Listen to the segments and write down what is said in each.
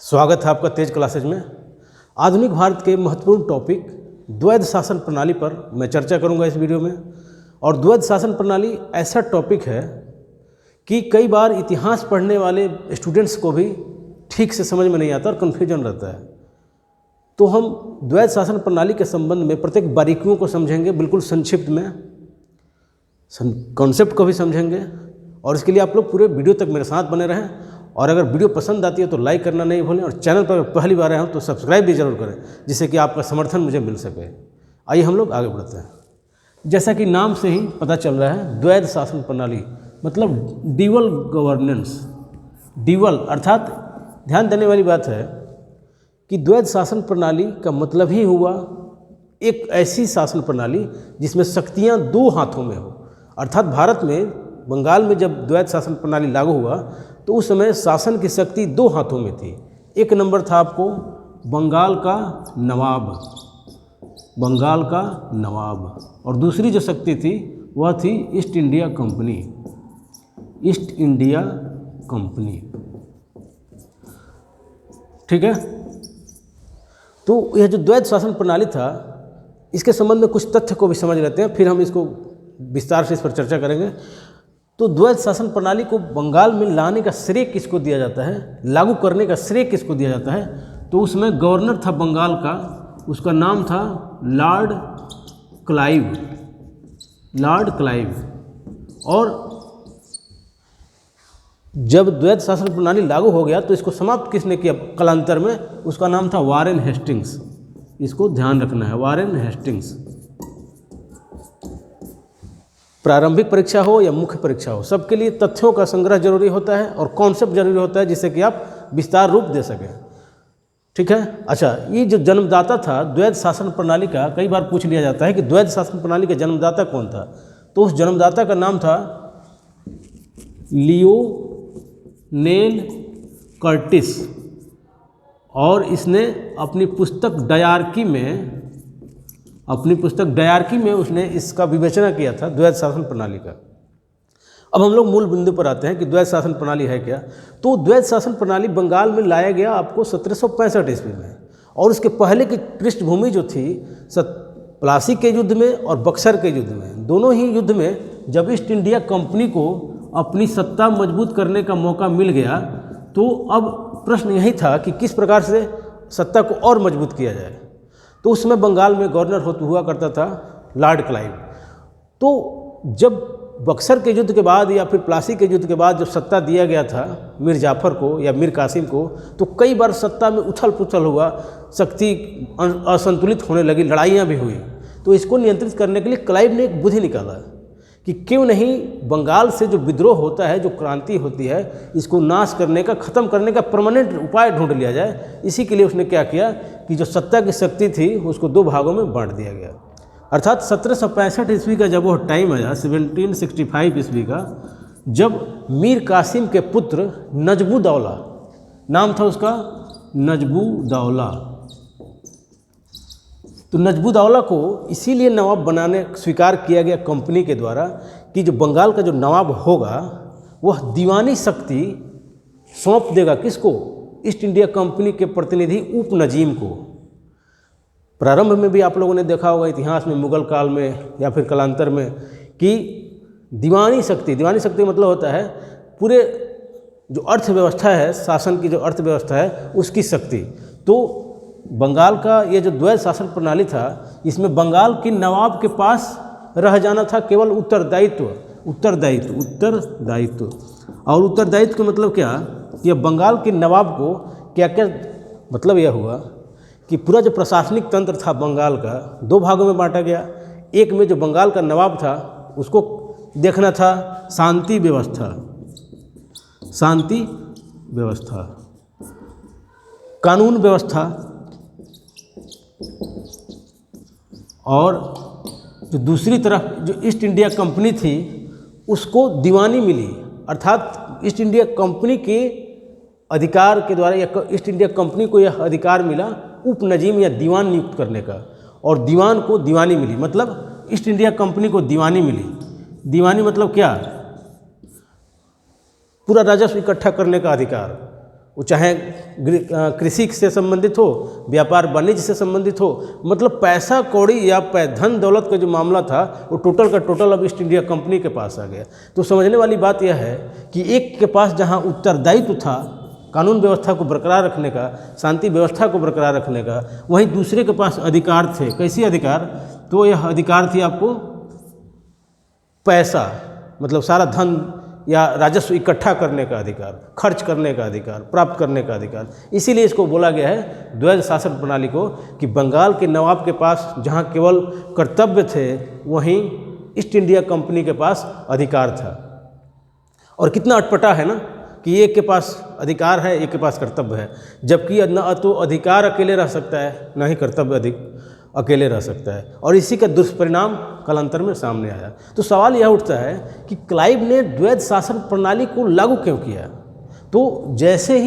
स्वागत है आपका तेज क्लासेज में। आधुनिक भारत के महत्वपूर्ण टॉपिक द्वैध शासन प्रणाली पर मैं चर्चा करूंगा इस वीडियो में। और द्वैध शासन प्रणाली ऐसा टॉपिक है कि कई बार इतिहास पढ़ने वाले स्टूडेंट्स को भी ठीक से समझ में नहीं आता और कन्फ्यूजन रहता है। तो हम द्वैध शासन प्रणाली के संबंध में प्रत्येक बारीकियों को समझेंगे, बिल्कुल संक्षिप्त में कॉन्सेप्ट को भी समझेंगे। और इसके लिए आप लोग पूरे वीडियो तक मेरे साथ बने रहें। और अगर वीडियो पसंद आती है तो लाइक करना नहीं भूलें, और चैनल पर पहली बार आए हो तो सब्सक्राइब भी जरूर करें, जिससे कि आपका समर्थन मुझे मिल सके। आइए हम लोग आगे बढ़ते हैं। जैसा कि नाम से ही पता चल रहा है, द्वैध शासन प्रणाली मतलब ड्यूअल गवर्नेंस। ड्यूअल अर्थात ध्यान देने वाली बात है कि द्वैध शासन प्रणाली का मतलब ही हुआ एक ऐसी शासन प्रणाली जिसमें शक्तियाँ दो हाथों में हो। अर्थात भारत में बंगाल में जब द्वैध शासन प्रणाली लागू हुआ तो उस समय शासन की शक्ति दो हाथों में थी। एक नंबर था आपको बंगाल का नवाब, बंगाल का नवाब, और दूसरी जो शक्ति थी वह थी east India company, east India company. ठीक है। तो यह जो द्वैध शासन प्रणाली था, इसके संबंध में कुछ तथ्य को भी समझ लेते हैं, फिर हम इसको विस्तार से इस पर चर्चा करेंगे। तो द्वैध शासन प्रणाली को बंगाल में लाने का श्रेय किसको दिया जाता है, लागू करने का श्रेय किसको दिया जाता है? तो उसमें गवर्नर था बंगाल का, उसका नाम था लॉर्ड क्लाइव, लॉर्ड क्लाइव। और जब द्वैध शासन प्रणाली लागू हो गया तो इसको समाप्त किसने किया कालांतर में? उसका नाम था वारेन हेस्टिंग्स। इसको ध्यान रखना है, वारेन हेस्टिंग्स। प्रारंभिक परीक्षा हो या मुख्य परीक्षा हो, सबके लिए तथ्यों का संग्रह जरूरी होता है और कॉन्सेप्ट जरूरी होता है, जिससे कि आप विस्तार रूप दे सकें। ठीक है। अच्छा, ये जो जन्मदाता था द्वैध शासन प्रणाली का, कई बार पूछ लिया जाता है कि द्वैध शासन प्रणाली के जन्मदाता कौन था। तो उस जन्मदाता का नाम था लियोनेल कर्टिस। और इसने अपनी पुस्तक डायरकी में उसने इसका विवेचना किया था, द्वैध शासन प्रणाली का। अब हम लोग मूल बिंदु पर आते हैं कि द्वैध शासन प्रणाली है क्या। तो द्वैध शासन प्रणाली बंगाल में लाया गया आपको 1765 ईस्वी में। और उसके पहले की पृष्ठभूमि जो थी प्लासी के युद्ध में और बक्सर के युद्ध में, दोनों ही युद्ध में जब ईस्ट इंडिया कंपनी को अपनी सत्ता मजबूत करने का मौका मिल गया, तो अब प्रश्न यही था कि किस प्रकार से सत्ता को और मजबूत किया जाए। तो उसमें बंगाल में गवर्नर हुआ करता था लॉर्ड क्लाइव। तो जब बक्सर के युद्ध के बाद या फिर प्लासी के युद्ध के बाद जब सत्ता दिया गया था मीर जाफर को या मीर कासिम को, तो कई बार सत्ता में उछल पुछल हुआ, शक्ति असंतुलित होने लगी, लड़ाइयाँ भी हुई। तो इसको नियंत्रित करने के लिए क्लाइव ने एक बुद्धि निकाला कि क्यों नहीं बंगाल से जो विद्रोह होता है, जो क्रांति होती है, इसको नाश करने का, ख़त्म करने का परमानेंट उपाय ढूंढ लिया जाए। इसी के लिए उसने क्या किया कि जो सत्ता की शक्ति थी उसको दो भागों में बांट दिया गया। अर्थात 1765 ईस्वी का जब वो टाइम आया, 1765 ईस्वी का, जब मीर कासिम के पुत्र नजबू दौला, नाम था उसका नजबू दौला, तो नजबू दौला को इसीलिए नवाब बनाने स्वीकार किया गया कंपनी के द्वारा कि जो बंगाल का जो नवाब होगा वह दीवानी शक्ति सौंप देगा किसको? ईस्ट इंडिया कंपनी के प्रतिनिधि उप नजीम को। प्रारंभ में भी आप लोगों ने देखा होगा इतिहास में, मुगल काल में या फिर कालांतर में, कि दीवानी शक्ति मतलब होता है पूरे जो अर्थव्यवस्था है, शासन की जो अर्थव्यवस्था है उसकी शक्ति। तो बंगाल का ये जो द्वैध शासन प्रणाली था, इसमें बंगाल के नवाब के पास रह जाना था केवल उत्तरदायित्व। और उत्तरदायित्व का मतलब क्या? यह बंगाल के नवाब को क्या क्या मतलब यह हुआ कि पूरा जो प्रशासनिक तंत्र था बंगाल का दो भागों में बांटा गया। एक में जो बंगाल का नवाब था उसको देखना था शांति व्यवस्था, कानून व्यवस्था, और जो दूसरी तरफ जो ईस्ट इंडिया कंपनी थी उसको दीवानी मिली। अर्थात ईस्ट इंडिया कंपनी के अधिकार के द्वारा या ईस्ट इंडिया कंपनी को यह अधिकार मिला उप नजीम या दीवान नियुक्त करने का, और दीवान को दीवानी मिली। मतलब ईस्ट इंडिया कंपनी को दीवानी मिली। दीवानी मतलब क्या? पूरा राजस्व इकट्ठा करने का अधिकार, वो चाहे कृषि से संबंधित हो, व्यापार वाणिज्य से संबंधित हो, मतलब पैसा कौड़ी या धन दौलत का जो मामला था वो टोटल का टोटल अब ईस्ट इंडिया कंपनी के पास आ गया। तो समझने वाली बात यह है कि एक के पास जहां उत्तरदायित्व था कानून व्यवस्था को बरकरार रखने का, शांति व्यवस्था को बरकरार रखने का, वहीं दूसरे के पास अधिकार थे। कैसी अधिकार? तो यह अधिकार थी आपको पैसा, मतलब सारा धन या राजस्व इकट्ठा करने का अधिकार, खर्च करने का अधिकार, प्राप्त करने का अधिकार। इसीलिए इसको बोला गया है द्वैध शासन प्रणाली को कि बंगाल के नवाब के पास जहां केवल कर्तव्य थे वहीं ईस्ट इंडिया कंपनी के पास अधिकार था। और कितना अटपटा है ना कि एक के पास अधिकार है, एक के पास कर्तव्य है, जबकि न तो अधिकार अकेले रह सकता है न ही कर्तव्य अकेले रह सकता है। और इसी का दुष्परिणाम कालांतर में सामने आया। तो सवाल यह उठता है कि क्लाइव ने द्वैध शासन प्रणाली को लागू क्यों किया? तो जैसा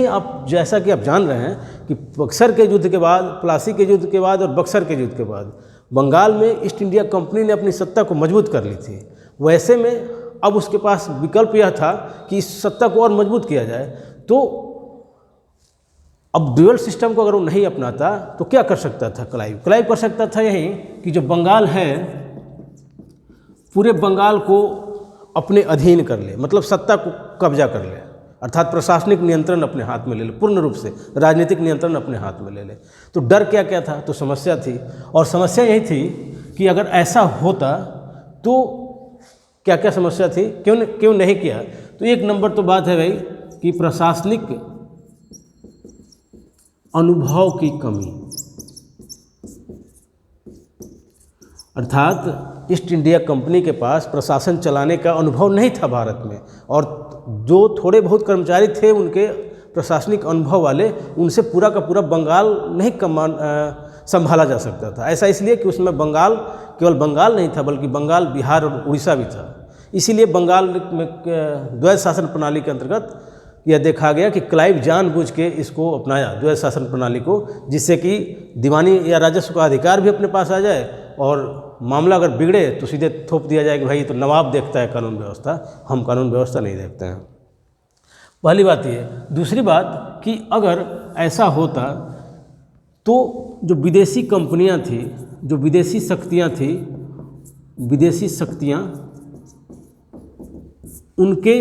कि आप जान रहे हैं कि बक्सर के युद्ध के बाद, प्लासी के युद्ध के बाद और बक्सर के युद्ध के बाद बंगाल में ईस्ट इंडिया कंपनी ने अपनी सत्ता को मजबूत कर ली थी। वैसे में अब उसके पास विकल्प यह था कि इस सत्ता को और मजबूत किया जाए। तो अब ड्यूअल सिस्टम को अगर वो नहीं अपनाता तो क्या कर सकता था क्लाइव? क्लाइव कर सकता था यही कि जो बंगाल है पूरे बंगाल को अपने अधीन कर ले, मतलब सत्ता को कब्जा कर ले, अर्थात प्रशासनिक नियंत्रण अपने हाथ में ले ले, पूर्ण रूप से राजनीतिक नियंत्रण अपने हाथ में ले ले। तो डर क्या क्या था? तो समस्या थी, और समस्या यही थी कि अगर ऐसा होता तो क्या क्या समस्या थी, क्यों नहीं किया? तो एक नंबर तो बात है भाई कि प्रशासनिक अनुभव की कमी, अर्थात ईस्ट इंडिया कंपनी के पास प्रशासन चलाने का अनुभव नहीं था भारत में, और जो थोड़े बहुत कर्मचारी थे उनके प्रशासनिक अनुभव वाले, उनसे पूरा का पूरा बंगाल नहीं संभाला जा सकता था। ऐसा इसलिए कि उसमें बंगाल केवल बंगाल नहीं था बल्कि बंगाल, बिहार और उड़ीसा भी था। इसीलिए बंगाल में द्वैध शासन प्रणाली के अंतर्गत यह देखा गया कि क्लाइव जानबूझ के इसको अपनाया, द्वैध शासन प्रणाली को, जिससे कि दीवानी या राजस्व का अधिकार भी अपने पास आ जाए और मामला अगर बिगड़े तो सीधे थोप दिया जाए कि भाई तो नवाब देखता है कानून व्यवस्था, हम कानून व्यवस्था नहीं देखते हैं। पहली बात ये। दूसरी बात कि अगर ऐसा होता तो जो विदेशी कंपनियां थी, जो विदेशी शक्तियां थी, विदेशी शक्तियां उनके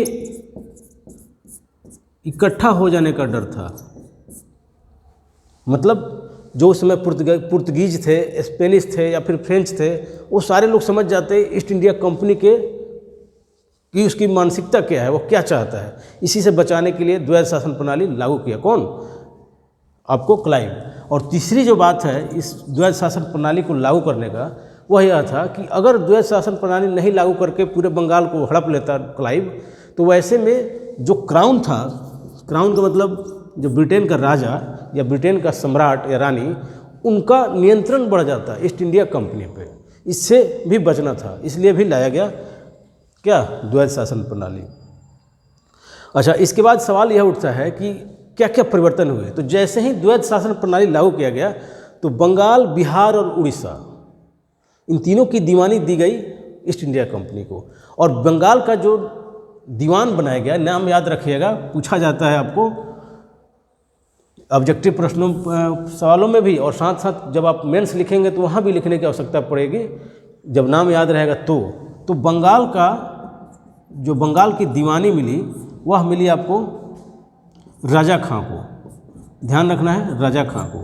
इकट्ठा हो जाने का डर था। मतलब जो उस समय पुर्तगीज थे, स्पेनिश थे या फिर फ्रेंच थे, वो सारे लोग समझ जाते ईस्ट इंडिया कंपनी के कि उसकी मानसिकता क्या है, वो क्या चाहता है। इसी से बचाने के लिए द्वैध शासन प्रणाली लागू किया। कौन? आपको क्लाइव। और तीसरी जो बात है इस द्वैध शासन प्रणाली को लागू करने का, वह यह था कि अगर द्वैध शासन प्रणाली नहीं लागू करके पूरे बंगाल को हड़प लेता क्लाइव, तो वैसे में जो क्राउन था, क्राउन का मतलब जो ब्रिटेन का राजा या ब्रिटेन का सम्राट या रानी, उनका नियंत्रण बढ़ जाता ईस्ट इंडिया कंपनी पे। इससे भी बचना था, इसलिए भी लाया गया क्या? द्वैध शासन प्रणाली। अच्छा, इसके बाद सवाल यह उठता है कि क्या क्या परिवर्तन हुए। तो जैसे ही द्वैध शासन प्रणाली लागू किया गया तो बंगाल, बिहार और उड़ीसा, इन तीनों की दीवानी दी गई ईस्ट इंडिया कंपनी को। और बंगाल का जो दीवान बनाया गया, नाम याद रखिएगा, पूछा जाता है आपको ऑब्जेक्टिव प्रश्नों सवालों में भी, और साथ साथ जब आप मेंस लिखेंगे तो वहाँ भी लिखने की आवश्यकता पड़ेगी जब नाम याद रहेगा तो बंगाल का जो बंगाल की दीवानी मिली वह मिली आपको राजा खां को, ध्यान रखना है, राजा खां को।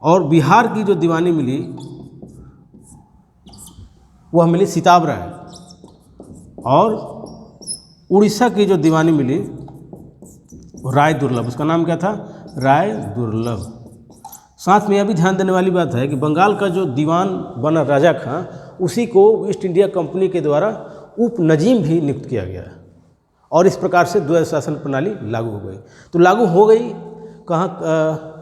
और बिहार की जो दीवानी मिली वह मिली सिताब राय, और उड़ीसा की जो दीवानी मिली राय दुर्लभ, उसका नाम क्या था? राय दुर्लभ। साथ में यह भी ध्यान देने वाली बात है कि बंगाल का जो दीवान बना राजा खां, उसी को ईस्ट इंडिया कंपनी के द्वारा उप नजीम भी नियुक्त किया गया, और इस प्रकार से द्वैध शासन प्रणाली लागू हो गई। तो लागू हो गई कहाँ,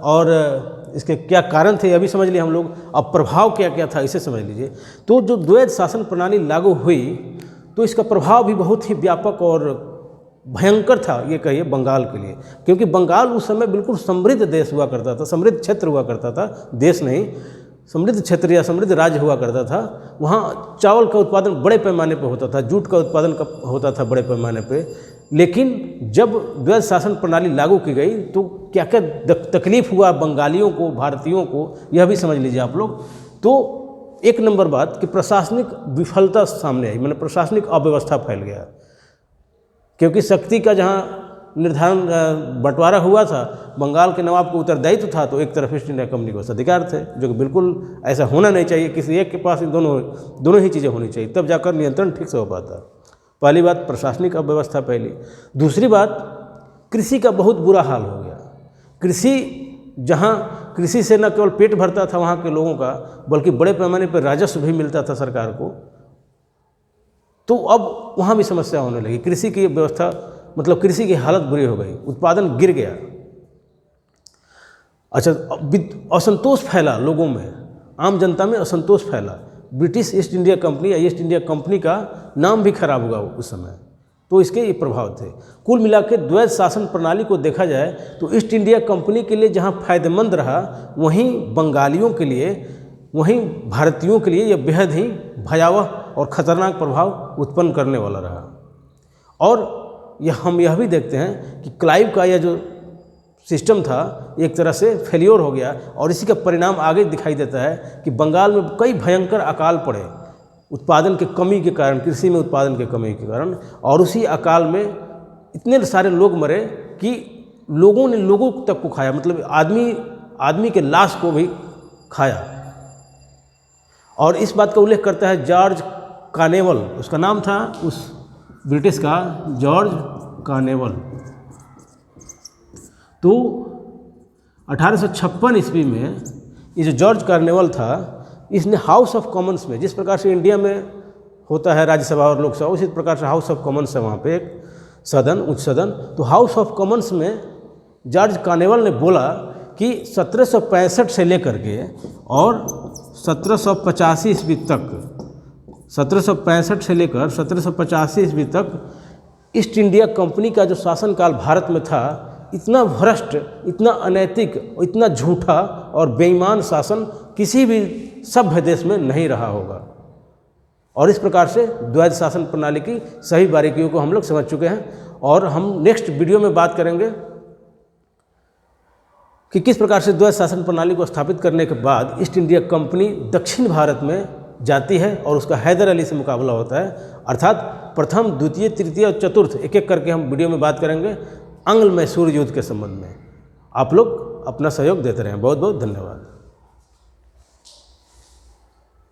और इसके क्या कारण थे यह भी समझ लिए हम लोग। अब प्रभाव क्या क्या था इसे समझ लीजिए। तो जो द्वैध शासन प्रणाली लागू हुई तो इसका प्रभाव भी बहुत ही व्यापक और भयंकर था, ये कहिए बंगाल के लिए, क्योंकि बंगाल उस समय बिल्कुल समृद्ध देश हुआ करता था, समृद्ध क्षेत्र हुआ करता था, देश नहीं, समृद्ध क्षेत्र या समृद्ध राज्य हुआ करता था। वहाँ चावल का उत्पादन बड़े पैमाने पर होता था, जूट का उत्पादन होता था बड़े पैमाने पे, लेकिन जब द्वैध शासन प्रणाली लागू की गई तो क्या क्या तकलीफ हुआ बंगालियों को, भारतीयों को, यह भी समझ लीजिए आप लोग। तो एक नंबर बात कि प्रशासनिक विफलता सामने आई, मैंने प्रशासनिक अव्यवस्था फैल गया, क्योंकि शक्ति का जहाँ निर्धारण बंटवारा हुआ था, बंगाल के नवाब को उत्तरदायित्व था, तो एक तरफ ईस्ट इंडिया कंपनी के पास अधिकार थे, जो कि बिल्कुल ऐसा होना नहीं चाहिए। किसी एक के पास दोनों ही चीज़ें होनी चाहिए, तब जाकर नियंत्रण ठीक से हो पाता। पहली बात प्रशासनिक अव्यवस्था पहली। दूसरी बात कृषि का बहुत बुरा हाल हो गया। कृषि से न केवल पेट भरता था वहाँ के लोगों का, बल्कि बड़े पैमाने पर राजस्व भी मिलता था सरकार को। तो अब वहाँ भी समस्या होने लगी। कृषि की व्यवस्था मतलब कृषि की हालत बुरी हो गई, उत्पादन गिर गया। अच्छा, असंतोष फैला लोगों में, आम जनता में असंतोष फैला। ब्रिटिश ईस्ट इंडिया कंपनी या ईस्ट इंडिया कंपनी का नाम भी खराब हुआ उस समय, तो इसके ये प्रभाव थे। कुल मिला के द्वैध शासन प्रणाली को देखा जाए तो ईस्ट इंडिया कंपनी के लिए जहाँ फायदेमंद रहा, वहीं बंगालियों के लिए, वहीं भारतीयों के लिए यह बेहद ही भयावह और ख़तरनाक प्रभाव उत्पन्न करने वाला रहा। और हम यह भी देखते हैं कि क्लाइव का यह जो सिस्टम था एक तरह से फेलियर हो गया, और इसी का परिणाम आगे दिखाई देता है कि बंगाल में कई भयंकर अकाल पड़े उत्पादन के कमी के कारण, कृषि में उत्पादन के कमी के कारण, और उसी अकाल में इतने सारे लोग मरे कि लोगों ने लोगों तक को खाया, मतलब आदमी के लाश को भी खाया। और इस बात का उल्लेख करता है जॉर्ज कार्नेवल, उसका नाम था उस ब्रिटिश का जॉर्ज कार्नेवल। तो 1856 ईस्वी में ये जो जॉर्ज कार्नेवल था, इसने हाउस ऑफ कॉमन्स में, जिस प्रकार से इंडिया में होता है राज्यसभा और लोकसभा, उसी प्रकार से हाउस ऑफ कॉमन्स है वहाँ पे एक सदन, उच्च सदन। तो हाउस ऑफ कॉमन्स में जॉर्ज कार्नेवल ने बोला कि 1765 से लेकर के और 1785 ईस्वी तक, 1765 से लेकर 1785 ईस्वी तक ईस्ट इंडिया कंपनी का जो शासनकाल भारत में था, इतना भ्रष्ट, इतना अनैतिक, इतना झूठा और बेईमान शासन किसी भी सभ्य देश में नहीं रहा होगा। और इस प्रकार से द्वैध शासन प्रणाली की सही बारीकियों को हम लोग समझ चुके हैं, और हम नेक्स्ट वीडियो में बात करेंगे कि किस प्रकार से द्वैध शासन प्रणाली को स्थापित करने के बाद ईस्ट इंडिया कंपनी दक्षिण भारत में जाती है और उसका हैदर अली से मुकाबला होता है। अर्थात प्रथम, द्वितीय, तृतीय और चतुर्थ एक एक करके हम वीडियो में बात करेंगे आंग्ल मैसूर युद्ध के संबंध में। आप लोग अपना सहयोग देते रहें। बहुत बहुत धन्यवाद।